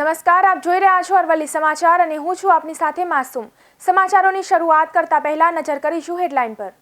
નમસ્કાર, આપ જોઈ રહ્યા છો અરવલ્લી સમાચાર અને હું છું આપની સાથે માસૂમ। સમાચારોની શરૂઆત કરતા પહેલા નજર કરીશું હેડલાઇન પર।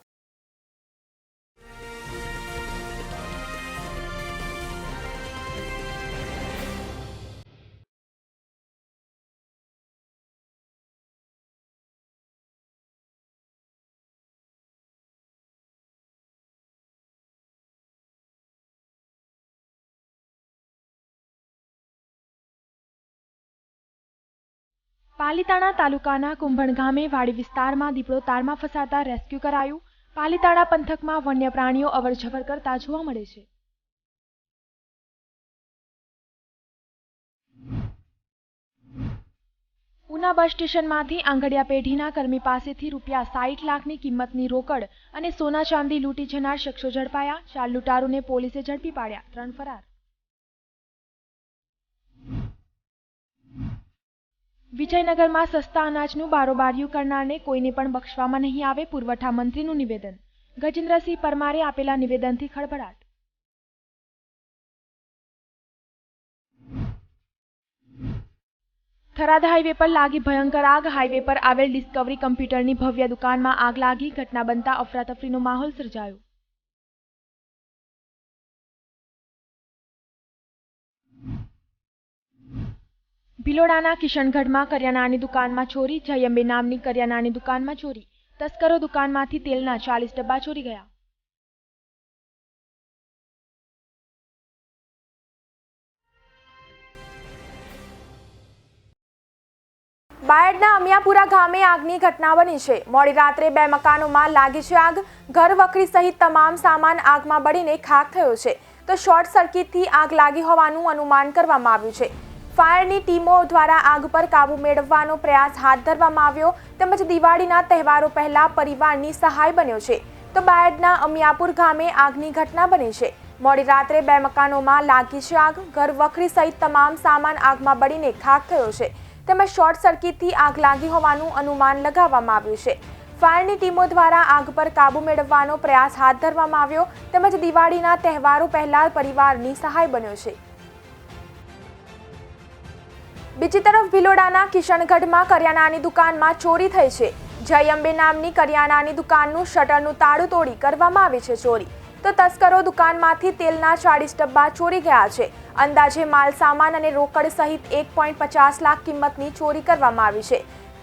પાલીતાણા તાલુકાના કુંભણ ગામે વાડી વિસ્તારમાં દીપડો તારમાં ફસાતા રેસ્ક્યુ કરાયું। પાલીતાણા પંથકમાં વન્ય પ્રાણીઓ અવરજવર કરતા જોવા મળે છે। ઉના બસ સ્ટેશનમાંથી આંગડિયા પેઢીના કર્મી પાસેથી ₹60 લાખની કિંમતની રોકડ અને સોના ચાંદી લૂંટી જનાર શખ્સો ઝડપાયા। 4 લૂંટારૂને પોલીસે ઝડપી પાડ્યા, 3 ફરાર। વિજયનગરમાં સસ્તા અનાજનું બારોબારિયું કરનારને કોઈને પણ બક્ષવામાં નહીં આવે, પુરવઠા મંત્રીનું નિવેદન। ગજેન્દ્રસિંહ પરમારે આપેલા નિવેદનથી ખળભળાટ। થરાદ હાઈવે પર લાગી ભયંકર આગ। હાઈવે પર આવેલ ડિસ્કવરી કમ્પ્યુટરની ભવ્ય દુકાનમાં આગ લાગી। ઘટના બનતા અફરાતફરીનો માહોલ સર્જાયો। ભિલોડાના કિશનગઢમાં કરિયાણાની દુકાનમાં ચોરી। જયંબે નામની કરિયાણાની દુકાનમાં ચોરી। તસ્કરો દુકાનમાંથી તેલના 40 ડબ્બા ચોરી ગયા। બાયડના અમિયાપુરા ગામે આગની ઘટના બની છે। મોડી રાત્રે 2 મકાનોમાં લાગી છે આગ। ઘર વખરી સહિત તમામ સામાન આગમાં બળીને ખાખ થયો છે, તો શોર્ટ સર્કિટથી આગ લાગી હોવાનું અનુમાન કરવામાં આવ્યું છે। ફાયરની ટીમો દ્વારા આગ પર કાબુ મેળવવાનો પ્રયાસ હાથ ધરવામાં આવ્યો, તેમજ દિવાળીના તહેવારો પહેલા પરિવારની સહાય બન્યો છે। તો બાયડના અમિયાપુર ગામે આગની ઘટના બની છે। મોડી રાત્રે 2 મકાનોમાં લાગી છે આગ। ઘર વખરી સહિત તમામ સામાન આગમાં બળીને ખાખ થયો છે, તેમજ શોર્ટ સર્કિટથી આગ લાગી હોવાનું અનુમાન લગાવવામાં આવ્યું છે। ફાયરની ટીમો દ્વારા આગ પર કાબુ મેળવવાનો પ્રયાસ હાથ ધરવામાં આવ્યો, તેમજ દિવાળીના તહેવારો પહેલા પરિવારની સહાય બન્યો છે। બીજી તરફ ભિલોડાના કિશનગઢમાં કરિયાણાની દુકાનમાં ચોરી થઈ છે। જયંબે નામની કરિયાણાની દુકાનનું શટરનું તાળું તોડી કરવામાં આવી છે ચોરી, તો તસ્કરો દુકાનમાંથી તેલના 40 ડબ્બા ચોરી ગયા છે। અંદાજે માલ સામાન અને રોકડ સહિત 1.50 લાખ કિંમતની ચોરી કરવામાં આવી છે।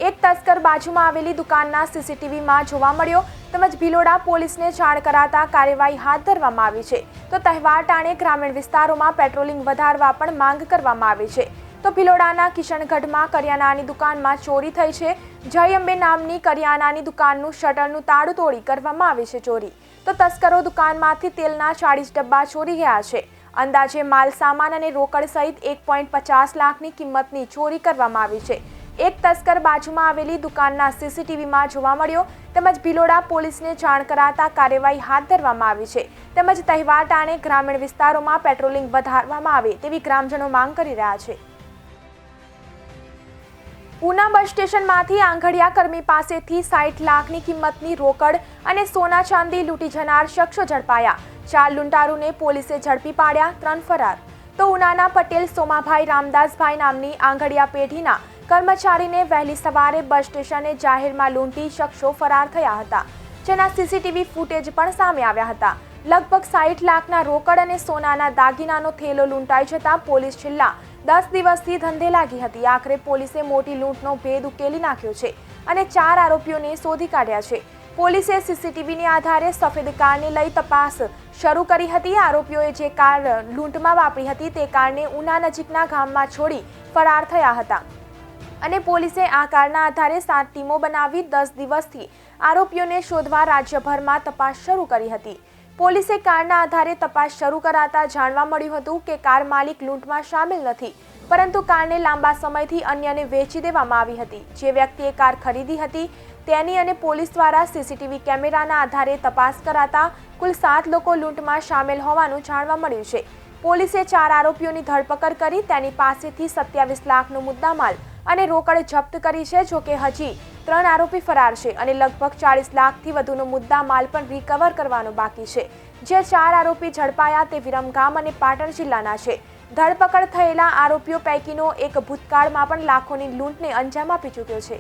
એક તસ્કર બાજુમાં આવેલી દુકાનના સીસીટીવીમાં જોવા મળ્યો, તેમજ ભિલોડા પોલીસને જાણ કરાતા કાર્યવાહી હાથ ધરવામાં આવી છે। તો તહેવાર ટાણે ગ્રામીણ વિસ્તારોમાં પેટ્રોલિંગ વધારવા પણ માંગ કરવામાં આવી છે। તો ભિલોડાના કિશનગઢમાં કરિયાણાની દુકાનમાં ચોરી થઈ છે। જયંબે નામની કરિયાણાની દુકાનનું શટરનું તાળું તોડી કરવામાં આવી છે ચોરી, તો તસ્કરો દુકાનમાંથી તેલના 40 ડબ્બા ચોરી ગયા છે। અંદાજે માલ સામાન અને રોકડ સહિત 1.50 લાખની કિંમતની ચોરી કરવામાં આવી છે। એક તસ્કર બાજુમાં આવેલી દુકાનના સીસીટીવીમાં જોવા મળ્યો, તેમજ ભિલોડા પોલીસને જાણ કરાતા કાર્યવાહી હાથ ધરવામાં આવી છે। તેમજ તહેવાર ટાણે ગ્રામીણ વિસ્તારોમાં પેટ્રોલિંગ વધારવામાં આવે તેવી ગ્રામજનો માંગ કરી રહ્યા છે। ઉના બસ સ્ટેશનમાંથી આંગડિયા કર્મી પાસેથી 60 લાખની કિંમતની રોકડ અને સોના ચાંદી લૂંટી જનાર શખ્સો ઝડપાયા। 4 લૂંટારૂને પોલીસે ઝડપી પાડ્યા, 3 ફરાર। તો ઉનાના પટેલ સોમાભાઈ રામદાસભાઈ નામની આંગડિયા પેઢીના કર્મચારીને વહેલી સવારે બસ સ્ટેશને જાહેરમાં લૂંટી શખ્સો ફરાર થયા હતા, જેના સીસીટીવી ફૂટેજ પણ સામે આવ્યા હતા। લગભગ 60 લાખના રોકડ અને સોનાના દાગીનાનો થેલો લૂંટાઈ જતા પોલીસ છેલ્લા 10 દિવસથી ધંધે લાગી હતી। આખરે પોલીસે મોટી લૂંટનો ભેદ ઉકેલી નાખ્યો છે અને 4 આરોપીઓને શોધી કાઢ્યા છે। પોલીસે સીસીટીવીને આધારે સફેદ કારને લઈ તપાસ શરૂ કરી હતી। આરોપીઓએ જે કાર લૂંટમાં વાપરી હતી તે કારને ઉના નજીકના ગામમાં છોડી ફરાર થયા હતા અને પોલીસે આ કારના આધારે 7 ટીમો બનાવી 10 દિવસથી આરોપીઓને શોધવા રાજ્યભરમાં તપાસ શરૂ કરી હતી। પોલીસે કારના આધારે તપાસ શરૂ કરાતા જાણવા મળ્યું હતું કે કાર માલિક લૂંટમાં સામેલ નથી, પરંતુ કારને લાંબા સમયથી અન્યને વેચી દેવામાં આવી હતી। જે વ્યક્તિએ કાર ખરીદી હતી તેની અને પોલીસ દ્વારા સીસીટીવી કેમેરાના આધારે તપાસ કરાતા કુલ 7 લોકો લૂંટમાં સામેલ હોવાનું જાણવા મળ્યું છે। પોલીસે 4 આરોપીઓની ધરપકડ કરી તેની પાસેથી 27 લાખનો મુદ્દામાલ અને રોકડ જપ્ત કરી છે। જોકે હજી 3 આરોપી ફરાર છે અને લગભગ 40 લાખથી વધુનો મુદ્દામાલ પણ રિકવર કરવાનો બાકી છે। જે 4 આરોપી ઝડપાયા તે વિરમગામ અને પાટણ જિલ્લાના છે। ધરપકડ થયેલા આરોપીઓ પૈકીનો એક ભૂતકાળમાં પણ લાખોની લૂંટને અંજામ આપી ચૂક્યો છે.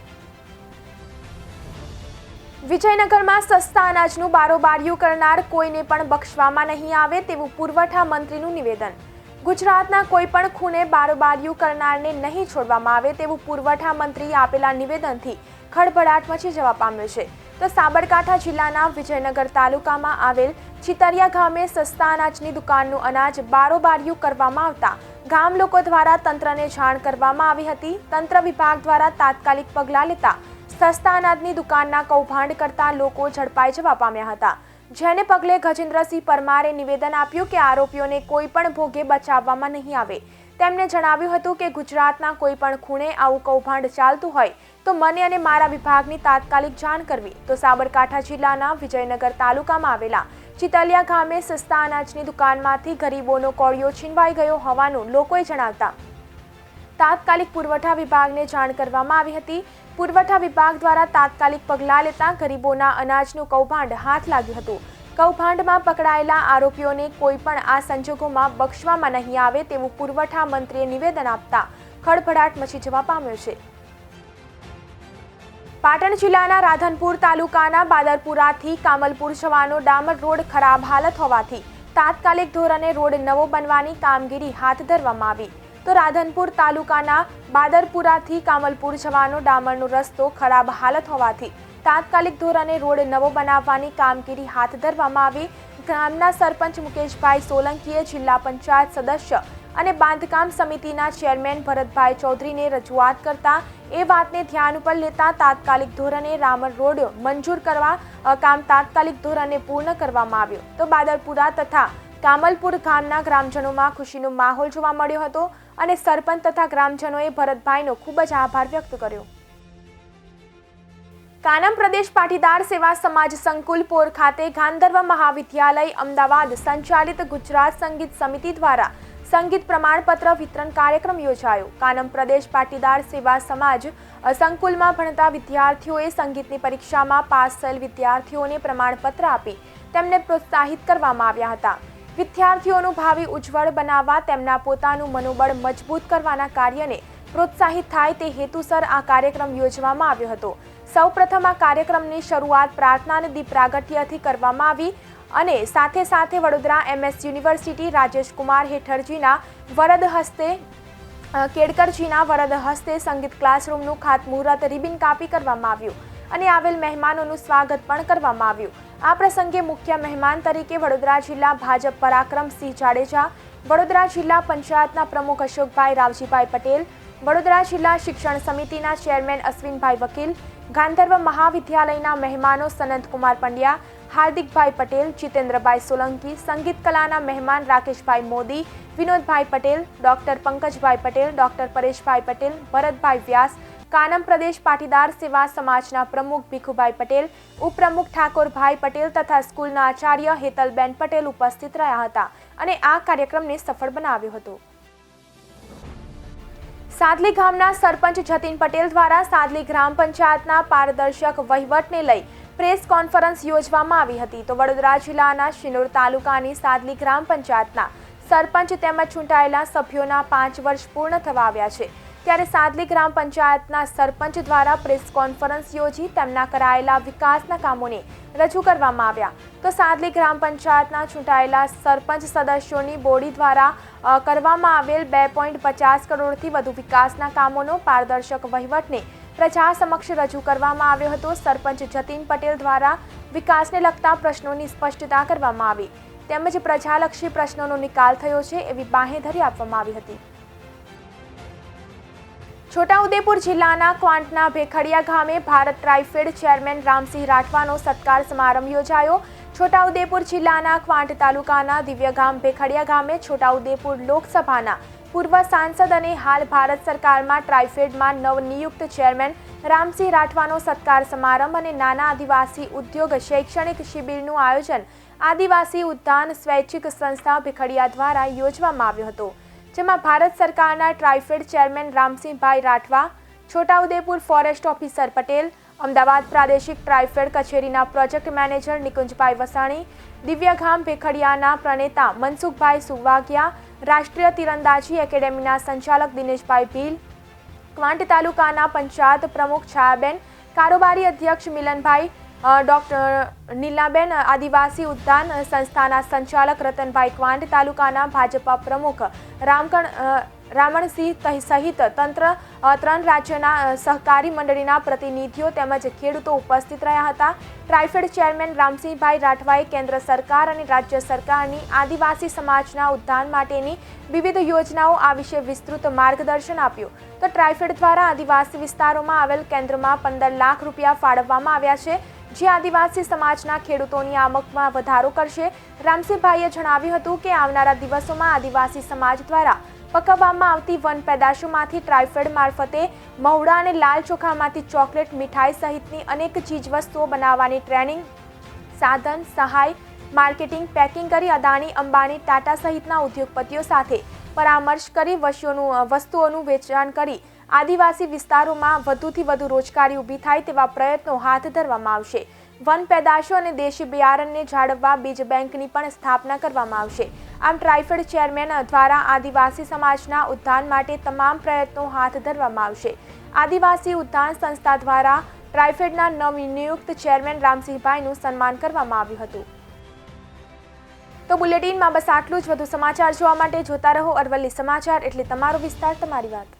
વિજયનગરમાં સસ્તા અનાજનું બારોબારિયું કરનાર કોઈને પણ બક્ષવામાં નહીં આવે તેવું પુરવઠા મંત્રીનું નિવેદન. ગુજરાતના કોઈ પણ ખૂણે બારોબારિયું કરનારને નહીં છોડવામાં આવે તેવું પુરવઠા મંત્રીએ આપેલા નિવેદનથી ખળભળાટ મચી જવા પામ્યો છે. તો સાબરકાંઠા જિલ્લાના વિજયનગર તાલુકામાં આવેલ ચિતરિયા ગામે સસ્તા અનાજની દુકાનનું અનાજ બારોબારિયું કરવામાં આવતા ગામ લોકો દ્વારા તંત્રને જાણ કરવામાં આવી હતી. તંત્ર વિભાગ દ્વારા તાત્કાલિક પગલાં લેતા સસ્તા અનાજની દુકાનના કૌભાંડ કરતા લોકો ઝડપાઈ જવા પામ્યા હતા. જેને પગલે ગજેન્દ્રસિંહ પરમારે નિવેદન આપ્યું કે આરોપીઓને કોઈ પણ ભોગે બચાવવામાં નહીં આવે. તેમણે જણાવ્યું હતું કે ગુજરાતના કોઈ પણ ખૂણે આવું કૌભાંડ ચાલતું હોય તો મને અને મારા વિભાગની તાત્કાલિક જાણ કરવી. તો સાબરકાંઠા જિલ્લાના વિજયનગર તાલુકામાં આવેલા ચિતલિયા ગામે સસ્તા અનાજની દુકાનમાંથી ગરીબોનો કોળિયો છીનવાઈ ગયો હોવાનું લોકોએ જણાવતા તાત્કાલિક પુરવઠા વિભાગને જાણ કરવામાં આવી હતી. પુરવઠા વિભાગ દ્વારા તાત્કાલિક પગલાં લેતા ગરીબોના અનાજનું કૌભાંડ હાથ લાગ્યું હતું. કૌભાંડમાં પકડાયેલા આરોપીઓને કોઈ પણ આ સંજોગોમાં બક્ષવામાં નહીં આવે તેવું પુરવઠા મંત્રીએ નિવેદન આપતા ખળભળાટ મચી જવા પામ્યો છે. પાટણ જિલ્લાના રાધનપુર તાલુકાના બાદરપુરાથી કામલપુર જવાનો ડામર રોડ ખરાબ હાલત હોવાથી તાત્કાલિક ધોરણે રોડ નવો બનવાની કામગીરી હાથ ધરવામાં આવી. તો રાધનપુર તાલુકાના બાદરપુરાથી કામલપુર જવાનો ડામરનો રસ્તો ખરાબ હાલત હોવાથી તાત્કાલિક ધોરણે રોડ નવો બનાવવાની કામગીરી હાથ ધરવામાં આવી. ગામના સરપંચ મુકેશભાઈ સોલંકીએ જિલ્લા પંચાયત સદસ્ય અને બાંધકામ સમિતિના ચેરમેન ભરતભાઈ ચૌધરીને રજૂઆત કરતા એ વાતને ધ્યાન ઉપર લેતા તાત્કાલિક ધોરણે ડામર રોડ મંજૂર કરવા કામ તાત્કાલિક ધોરણે પૂર્ણ કરવામાં આવ્યું. તો બાદરપુરા તથા કામલપુર ગામના ગ્રામજનોમાં ખુશીનો માહોલ જોવા મળ્યો હતો અને સરપંચ તથા ગ્રામજનોએ ભરતભાઈનો ખૂબ જ આભાર વ્યક્ત કર્યો. કાનમ પ્રદેશ પાટીદાર સેવા સમાજ સંકુલ પોર ખાતે ગાંધર્વ મહાવિદ્યાલય અમદાવાદ સંચાલિત ગુજરાત સંગીત સમિતિ દ્વારા સંગીત પ્રમાણપત્ર વિતરણ કાર્યક્રમ યોજાયો. કાનમ પ્રદેશ પાટીદાર સેવા સમાજ સંકુલમાં ભણતા વિદ્યાર્થીઓએ સંગીતની પરીક્ષામાં પાસ થયેલ વિદ્યાર્થીઓને પ્રમાણપત્ર આપી તેમને પ્રોત્સાહિત કરવામાં આવ્યા હતા. વિદ્યાર્થીઓનું ભાવિ ઉજ્જવળ બનાવવા તેમના પોતાનું મનોબળ મજબૂત કરવાના કાર્યને પ્રોત્સાહિત થાય તે હેતુસર આ કાર્યક્રમ યોજવામાં આવ્યો હતો. સૌપ્રથમ આ કાર્યક્રમની શરૂઆત પ્રાર્થના અને દીપ પ્રાગટ્યથી કરવામાં આવી અને સાથે સાથે વડોદરા MS યુનિવર્સિટી રાજેશકુમાર હેઠળજીના વરદ હસ્તે કેડકરજીના વરદ હસ્તે સંગીત ક્લાસરૂમનું ખાતમુહૂર્ત રિબિન કાપી કરવામાં આવ્યું અને આવેલ મહેમાનોનું સ્વાગત પણ કરવામાં આવ્યું. આ પ્રસંગે મુખ્ય મહેમાન તરીકે વડોદરા જિલ્લા ભાજપ પરાક્રમસિંહ જાડેજા, વડોદરા જિલ્લા પંચાયતના પ્રમુખ અશોકભાઈ રાવજીભાઈ પટેલ, વડોદરા જિલ્લા શિક્ષણ સમિતિના ચેરમેન અશ્વિનભાઈ વકીલ, ગાંધર્વ મહાવિદ્યાલયના મહેમાનો સનંતકુમાર પંડ્યા, હાર્દિકભાઈ પટેલ, જીતેન્દ્રભાઈ સોલંકી, સંગીત કલાના મહેમાન રાકેશભાઈ મોદી, વિનોદભાઈ પટેલ, ડોક્ટર પંકજભાઈ પટેલ, ડોક્ટર પરેશભાઈ પટેલ, ભરતભાઈ વ્યાસ, કાનમ પ્રદેશ પાટીદાર સેવા સમાજના પ્રમુખ ભીખુભાઈ પટેલ, ઉપપ્રમુખ ઠાકોરભાઈ પટેલ તથા સ્કૂલના આચાર્ય હેતલબેન પટેલ ઉપસ્થિત રહ્યા હતા અને આ કાર્યક્રમને સફળ બનાવ્યો હતો. સાદલી ગામના સરપંચ જતીન પટેલ દ્વારા સાદલી ગ્રામ પંચાયતના પારદર્શક વહીવટને લઈ પ્રેસ કોન્ફરન્સ યોજવામાં આવી હતી. તો વડોદરા જિલ્લાના શિનોર તાલુકાની સાદલી ગ્રામ પંચાયતના સરપંચ તેમજ ચૂંટાયેલા સભ્યોના 5 વર્ષ પૂર્ણ થવા આવ્યા છે. ત્યારે સાદલી ગ્રામ પંચાયતના સરપંચ દ્વારા પ્રેસ કોન્ફરન્સ યોજી તેમના કરાયેલા વિકાસના કામોને રજૂ કરવામાં આવ્યા. તો સાદલી ગ્રામ પંચાયતના ચૂંટાયેલા સરપંચ સદસ્યોની બોડી દ્વારા કરવામાં આવેલ 2.50 કરોડથી વધુ વિકાસના કામોનો પારદર્શક વહીવટને પ્રજા સમક્ષ રજૂ કરવામાં આવ્યો હતો. સરપંચ જતીન પટેલ દ્વારા વિકાસને લગતા પ્રશ્નોની સ્પષ્ટતા કરવામાં આવી તેમજ પ્રજાલક્ષી પ્રશ્નોનો નિકાલ થયો છે એવી બાંહેધરી આપવામાં આવી હતી. છોટાઉદેપુર જિલ્લાના ક્વાંટના ભેખડિયા ગામે ભારત ટ્રાઇફેડ ચેરમેન રામસિંહ રાઠવાનો સત્કાર સમારંભ યોજાયો. છોટાઉદેપુર જિલ્લાના ક્વાંટ તાલુકાના દિવ્યગામ ભેખડિયા ગામે છોટાઉદેપુર લોકસભાના પૂર્વ સાંસદ અને હાલ ભારત સરકારમાં ટ્રાઇફેડમાં નવનિયુક્ત ચેરમેન રામસિંહ રાઠવાનો સત્કાર સમારંભ અને નાના આદિવાસી ઉદ્યોગ શૈક્ષણિક શિબિરનું આયોજન આદિવાસી ઉદ્યાન સ્વૈચ્છિક સંસ્થા ભેખડિયા દ્વારા યોજવામાં આવ્યો હતો. જેમાં ભારત સરકારના TRIFED chairman Ramsinhbhai Rathwa, Chhota Udepur forest officer Patel, Ahmedabad પ્રાદેશિક ટ્રાઇફેડ કચેરીના પ્રોજેક્ટ મેનેજર નિકુંજભાઈ વસાણી, દિવ્યગામ ભેખડિયાના પ્રણેતા મનસુખભાઈ સુવાગિયા, રાષ્ટ્રીય તીરંદાજી એકેડેમીના સંચાલક દિનેશભાઈ ભીલ, ક્વાંટ તાલુકાના પંચાયત પ્રમુખ છાયાબેન, કારોબારી અધ્યક્ષ મિલનભાઈ, ડોક્ટર નીલાબેન, આદિવાસી ઉદ્યાન સંસ્થાના સંચાલક રતનભાઈ ક્વાંટ, તાલુકાના ભાજપા પ્રમુખ રામણસિંહ સહિત ત્રણ રાજ્યના સહકારી મંડળીના પ્રતિનિધિઓ તેમજ ખેડૂતો ઉપસ્થિત રહ્યા હતા. ટ્રાઇફેડ ચેરમેન રામસિંહભાઈ રાઠવાએ કેન્દ્ર સરકાર અને રાજ્ય સરકારની આદિવાસી સમાજના ઉત્થાન માટેની વિવિધ યોજનાઓ આ વિશે વિસ્તૃત માર્ગદર્શન આપ્યું. તો ટ્રાઇફેડ દ્વારા આદિવાસી વિસ્તારોમાં આવેલ કેન્દ્રમાં 15 લાખ રૂપિયા ફાળવવામાં આવ્યા છે, જે આદિવાસી સમાજના ખેડૂતોની આવકમાં વધારો કરશે. રામસિંહભાઈએ જણાવ્યું હતું કે આવનારા દિવસોમાં આદિવાસી સમાજ દ્વારા પકવવામાં આવતી વન પેદાશોમાંથી ટ્રાઇફેડ મારફતે મહુડા અને લાલ ચોખામાંથી ચોકલેટ, મીઠાઈ સહિતની અનેક ચીજવસ્તુઓ બનાવવાની ટ્રેનિંગ, સાધન, સહાય, માર્કેટિંગ, પેકિંગ કરી અદાણી, અંબાણી, ટાટા સહિતના ઉદ્યોગપતિઓ સાથે પરામર્શ કરી વસ્તુઓનું વેચાણ કરી આદિવાસી વિસ્તારોમાં વધુથી વધુ રોજગારી ઊભી થાય તેવા પ્રયત્નો હાથ ધરવામાં આવશે. વન પેદાશો અને દેશી બિયારણને જાળવવા બીજ બેંકની પણ સ્થાપના કરવામાં આવશે. આમ ટ્રાઇફેડ ચેરમેન દ્વારા આદિવાસી સમાજના ઉત્થાન માટે તમામ પ્રયત્નો હાથ ધરવામાં આવશે. આદિવાસી ઉત્થાન સંસ્થા દ્વારા ટ્રાઇફેડના નવનિયુક્ત ચેરમેન રામસિંહભાઈનું સન્માન કરવામાં આવ્યું હતું. તો બુલેટિનમાં બસ આટલું જ. વધુ સમાચાર જોવા માટે જોતા રહો અરવલ્લી સમાચાર, એટલે તમારો વિસ્તાર, તમારી વાત.